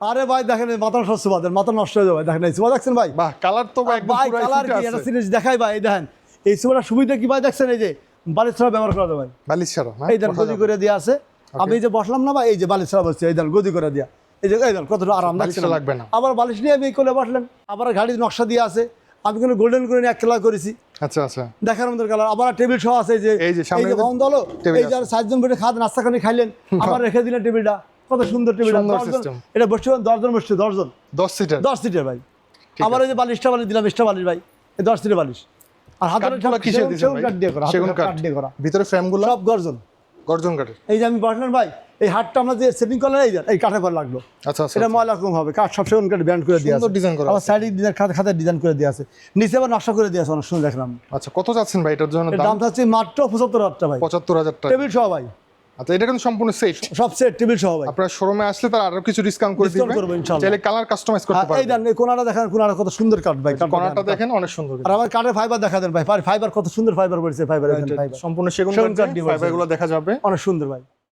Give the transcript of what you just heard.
আরে ভাই দেখেন মাথা নষ্ট বাদের মাথা নষ্ট হয়ে যাবে দেখেন এই সুবা দেখছেন ভাই বাহ কালার তো ভাই একদম ভাই পুরো কালার কি এটা সিরিজ দেখাই ভাই এই দেখেন এই সুবাটা সুবিধা কি ভাই দেখছেন এই যে বালিশ ছাড়া ব্যবহার করা যায় ভাই বালিশ ছাড়া না এই দেখেন গদি করে দেওয়া আছে আমি এই যে বসলাম না ভাই এই যে বালিশ ছাড়া বসছি এই দেখেন গদি করে দেওয়া এই যে এই দেখেন কতটা আরাম বালিশটা লাগবে না। আবার বালিশ নিয়ে আমি এই কোলে বসলেন আবার গাড়ির নকশা দিয়ে আছে আমি কোনো গোল্ডেন করে নিয়ে এক কালার করেছি আচ্ছা আচ্ছা দেখার মতো কালার আবার টেবিল সহ আছে এই যে সামনে ভবন দলো টেবিল এই যে আর 7 জন বসে খাদ নাস্তা খানি খাইলেন আবার রেখে দিলেন টেবিলটা কত সুন্দর টেবিল সুন্দর system। এটা বসছে 10 জন বসছে 10 জন 10 সিটার 10 সিটের ভাই আবার এই যে বালিশটা বালিশ দিলাম এক্সট্রা বালিশ ভাই এই 10 সিটের বালিশ আর হাতের কাঠগুলো কিসের দিয়েছেন ভাই কাঠ দিয়ে করা সেগুন হাতের কাঠ দিয়ে করা ভিতরে ফ্রেমগুলো সব গর্জন গর্জন কাঠের এই যে আমি বসলাম ভাই এই হাতটা আমরা যে সেটিং করলাম এই কাঠে পর লাগলো আচ্ছা আচ্ছা এটা ময়লা কম হবে কাঠ সব সেগুন কাঠ ব্যান্ড করে দিয়ে আছে সুন্দর ডিজাইন করা আবার সাইডে ডিজাইন খাতে ডিজাইন করে দিয়ে আছে নিচে আবার নকশা করে দিয়ে আছে অনেক সুন্দর দেখলাম আচ্ছা কত যাচ্ছেন ভাই এটার জন্য এর দাম দাম থাকছে মাত্র 75,000 টাকা ভাই 75,000 টাকা টেবিল সহ ভাই আচ্ছা এটা কিন্তু সম্পূর্ণ সেট সব সেট টেবিল সহ ভাই আপনারা শোরুমে আসলে তার আরো কিছু ডিসকাউন্ট করে Discount দিবেন করবো ইনশাআল্লাহ। চাইলে কালার কাস্টমাইজ করতে এই পারবেন দেন এই কোনাটা দেখেন কোনাটা কত সুন্দর কাঠ ভাই কর্নারটা দেখেন অনেক সুন্দর আর আমার কাঠের ফাইবার দেখা দেন ভাই ফাইবার কত সুন্দর ফাইবার বলছে ফাইবার সম্পূর্ণ সেগুন সেগুন কাঠ কাঠ দিয়ে ফাইবারগুলো দেখা যাবে অনেক সুন্দর ভাই